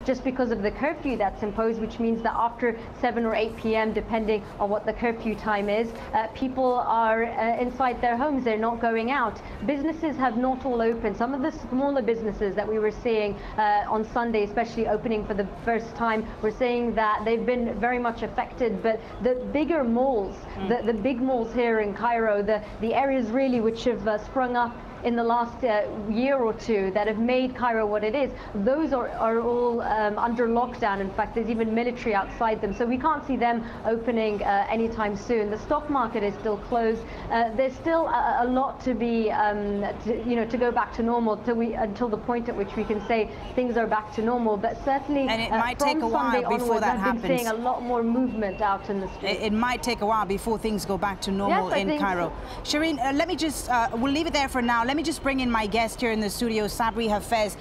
just because of the curfew that's imposed, which means that after 7 or 8 p.m., depending on what the curfew time is, people are inside their homes. They're not going out. Businesses have not all opened. Some of the smaller businesses that we were seeing on Sunday, especially opening for the first time, we're saying that they've been very much affected. But the bigger malls, the big malls here in Cairo, the areas really which have sprung up in the last year or two that have made Cairo what it is, those are all under lockdown. In fact, there's even military outside them, so we can't see them opening anytime soon. The stock market is still closed. There's still a lot to be, to go back to normal until the point at which we can say things are back to normal. But certainly, and it might take a while before that happens. I've been seeing a lot more movement out in the streets. It might take a while before things go back to normal in Cairo. So. Shireen, let me just, we'll leave it there for now. Let me just bring in my guest here in the studio, Sabri Hafez,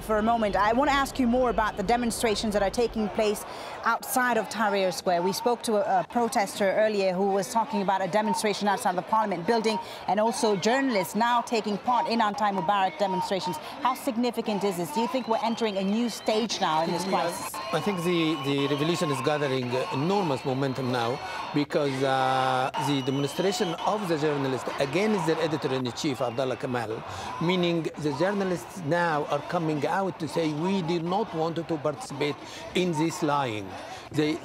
for a moment. I want to ask you more about the demonstrations that are taking place outside of Tahrir Square. We spoke to a protester earlier who was talking about a demonstration outside the Parliament building, and also journalists now taking part in anti-Mubarak demonstrations. How significant is this? Do you think we're entering a new stage now in this crisis? I think the revolution is gathering enormous momentum now, because the demonstration of the journalists against their editor-in-chief, Abdullah Kamal, meaning the journalists now are coming out to say we did not want to participate in this lying. The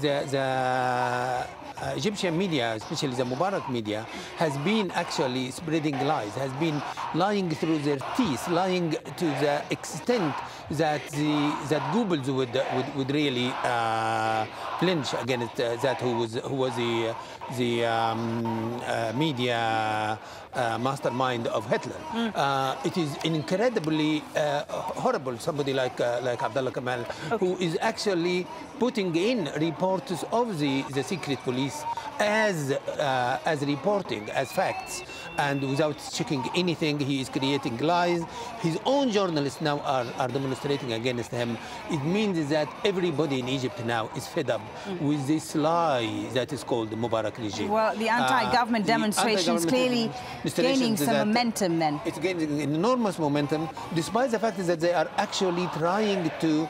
Egyptian media, especially the Mubarak media, has been actually spreading lies, has been lying through their teeth, lying to the extent that Goebbels would really flinch against that who was the media mastermind of Hitler. It is incredibly horrible. Somebody like Abdullah Kamal, who is actually putting in reports of the secret police as reporting, as facts, and without checking anything, he is creating lies. His own journalists now are demonstrating against him. It means that everybody in Egypt now is fed up with this lie that is called the Mubarak regime. Well, the anti-government demonstrations clearly gaining some momentum then. It's gaining enormous momentum, despite the fact that they are actually trying to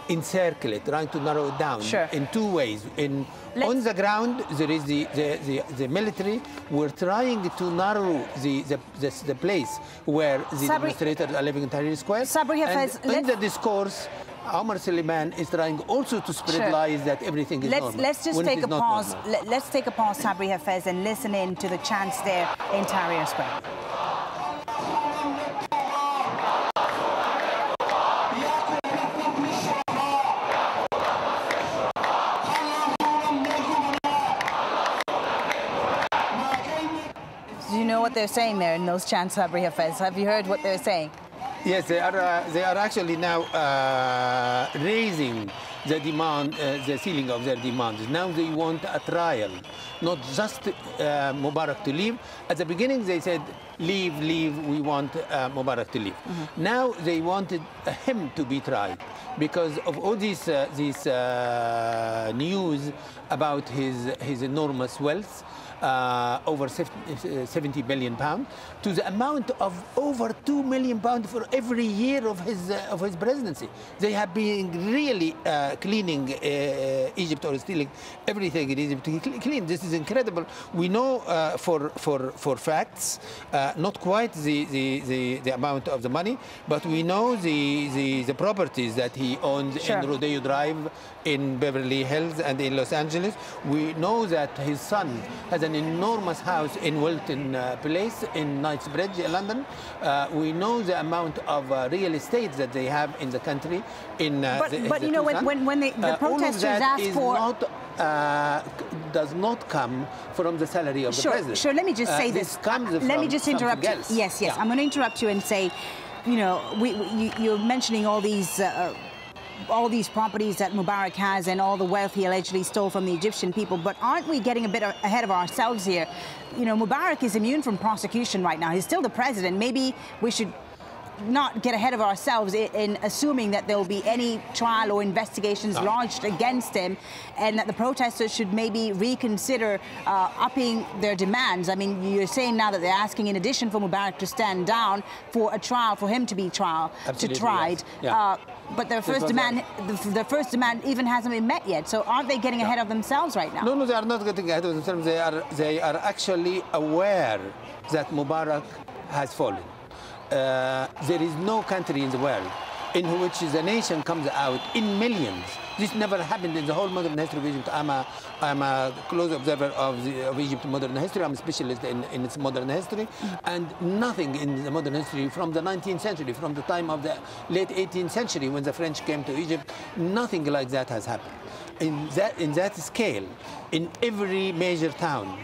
encircle it, trying to narrow it down in two ways. On the ground, there is the military. We're trying to narrow the place where the demonstrators are living in Tahrir Square. And in the discourse, Omar Suleiman is trying also to spread lies that everything is normal. Let's just take a pause. Let's take a pause, Sabri Hafez, and listen in to the chants there in Tahrir Square. Do you know what they're saying there in those chants, Sabri Hafez? Have you heard what they're saying? Yes, they are actually now raising the demand, the ceiling of their demands. Now they want a trial, not just Mubarak to leave. At the beginning they said, leave, we want Mubarak to leave. Now they wanted him to be tried because of all these news about his enormous wealth. Over 70 billion pounds, to the amount of over 2 million pounds for every year of his presidency. They have been really cleaning Egypt, or stealing everything in Egypt to clean. This is incredible. We know for facts, not quite the amount of the money, but we know the properties that he owns in Rodeo Drive, in Beverly Hills, and in Los Angeles. We know that his son has an enormous house in Wilton Place in Knightsbridge, London. We know the amount of real estate that they have in the country. But you know, when the protesters ask for... does not come from the salary of the president. Sure, let me just say this. Let me just interrupt you. Yes. Yeah. I'm going to interrupt you and say, you know, you're mentioning all these properties that Mubarak has and all the wealth he allegedly stole from the Egyptian people. But aren't we getting a bit ahead of ourselves here? You know, Mubarak is immune from prosecution right now. He's still the president. Maybe we should not get ahead of ourselves in assuming that there will be any trial or investigations launched against him, and that the protesters should maybe reconsider upping their demands. I mean, you're saying now that they're asking, in addition for Mubarak to stand down, for a trial, for him to be tried. Yes. But their first demand, their first demand even hasn't been met yet. So aren't they getting ahead of themselves right now? No, no, they are not getting ahead of themselves. They are actually aware that Mubarak has fallen. There is no country in the world in which the nation comes out in millions. This never happened in the whole modern history of Egypt. I'm a close observer of Egypt's modern history. I'm a specialist in its modern history. And nothing in the modern history from the 19th century, from the time of the late 18th century when the French came to Egypt, nothing like that has happened. In that scale, in every major town,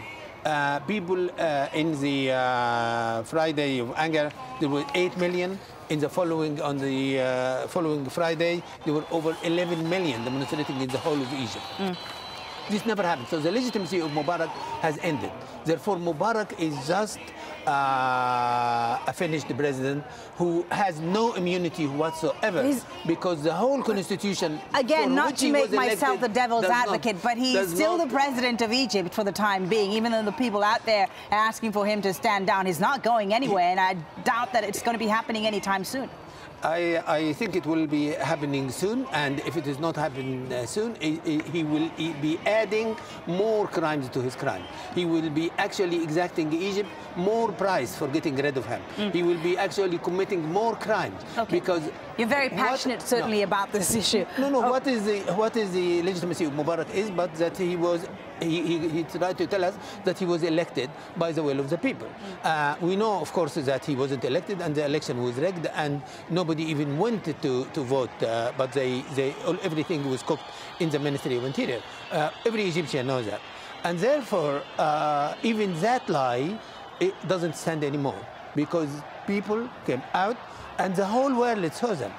people in the Friday of anger, there were 8 million. On the following Friday, there were over 11 million demonstrating in the whole of Egypt. This never happened. So the legitimacy of Mubarak has ended. Therefore, Mubarak is just a finished president who has no immunity whatsoever, because the whole constitution... Again, not to make myself the devil's advocate, but he's still the president of Egypt for the time being, even though the people out there are asking for him to stand down. He's not going anywhere, and I doubt that it's going to be happening anytime soon. I think it will be happening soon, and if it is not happening soon, he will be adding more crimes to his crime. He will be actually exacting Egypt more price for getting rid of him. He will be actually committing more crimes. Because you're very passionate, certainly, about this issue. No. What is the legitimacy of Mubarak is but that he was. He tried to tell us that he was elected by the will of the people. We know, of course, that he wasn't elected and the election was rigged and nobody even wanted to vote, but everything was cooked in the Ministry of Interior. Every Egyptian knows that. And therefore, even that lie, it doesn't stand anymore, because people came out and the whole world saw them.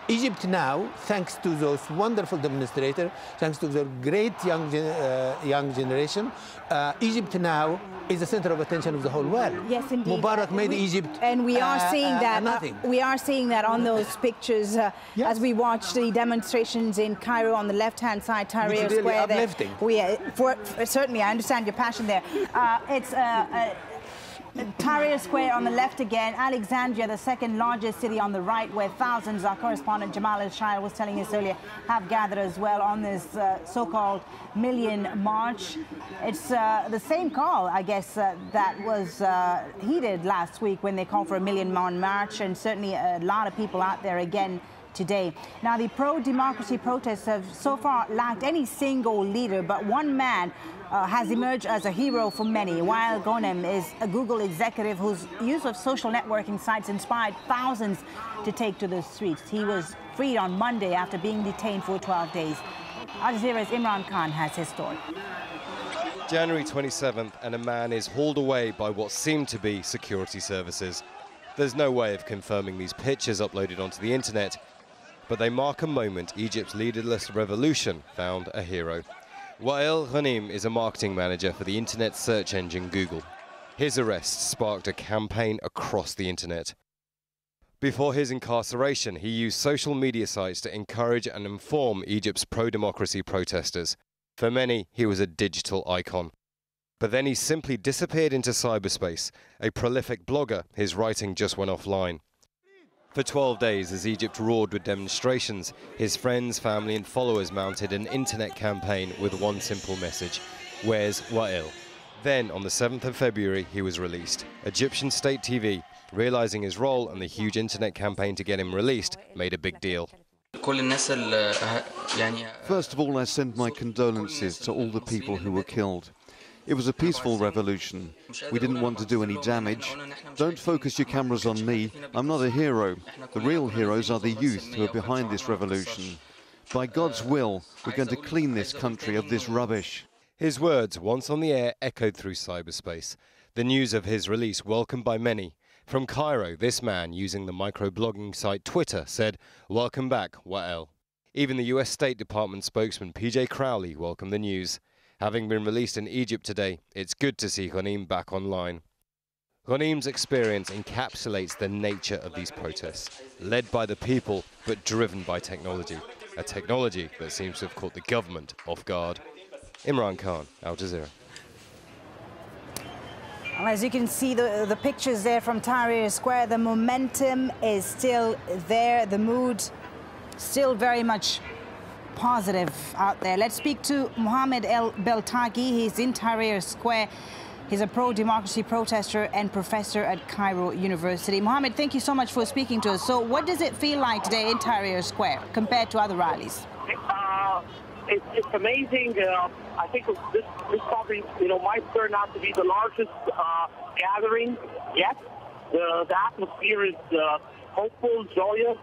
Egypt now, thanks to those wonderful demonstrators, thanks to the great young generation, Egypt now is the center of attention of the whole world. Yes, indeed. Mubarak made Egypt and we are seeing that. Nothing. We are seeing that on those pictures as we watch the demonstrations in Cairo on the left-hand side, Tahrir Square. Really uplifting. Certainly, I understand your passion there. It's Tahrir Square on the left again, Alexandria, the second largest city on the right, where thousands, our correspondent Jamal El-Shire was telling us earlier, have gathered as well on this so-called Million March. It's the same call, I guess, that was heeded last week when they called for a Million March, and certainly a lot of people out there again today. Now, the pro-democracy protests have so far lacked any single leader, but one man has emerged as a hero for many. Wael Ghonim is a Google executive whose use of social networking sites inspired thousands to take to the streets. He was freed on Monday after being detained for 12 days. Al Jazeera's Imran Khan has his story. January 27th, and a man is hauled away by what seemed to be security services. There's no way of confirming these pictures uploaded onto the internet, but they mark a moment Egypt's leaderless revolution found a hero. Wael Ghonim is a marketing manager for the internet search engine Google. His arrest sparked a campaign across the internet. Before his incarceration, he used social media sites to encourage and inform Egypt's pro-democracy protesters. For many, he was a digital icon. But then he simply disappeared into cyberspace. A prolific blogger, his writing just went offline. For 12 days, as Egypt roared with demonstrations, his friends, family and followers mounted an internet campaign with one simple message: where's Wael? Then, on the 7th of February, he was released. Egyptian state TV, realizing his role and the huge internet campaign to get him released, made a big deal. First of all, I send my condolences to all the people who were killed. It was a peaceful revolution. We didn't want to do any damage. Don't focus your cameras on me. I'm not a hero. The real heroes are the youth who are behind this revolution. By God's will, we're going to clean this country of this rubbish. His words, once on the air, echoed through cyberspace. The news of his release welcomed by many. From Cairo, this man, using the microblogging site Twitter, said, "Welcome back, Wael." Even the US State Department spokesman PJ Crowley welcomed the news. Having been released in Egypt today, it's good to see Ghonim back online. Ghanim's experience encapsulates the nature of these protests, led by the people but driven by technology, a technology that seems to have caught the government off guard. Imran Khan, Al Jazeera. Well, as you can see, the pictures there from Tahrir Square, the momentum is still there, the mood still very much positive out there. Let's speak to Mohammed El Beltagi. He's in Tahrir Square. He's a pro-democracy protester and professor at Cairo University. Mohammed, thank you so much for speaking to us. So what does it feel like today in Tahrir Square compared to other rallies? It's amazing. I think this probably, might turn out to be the largest gathering yet. The atmosphere is hopeful, joyous.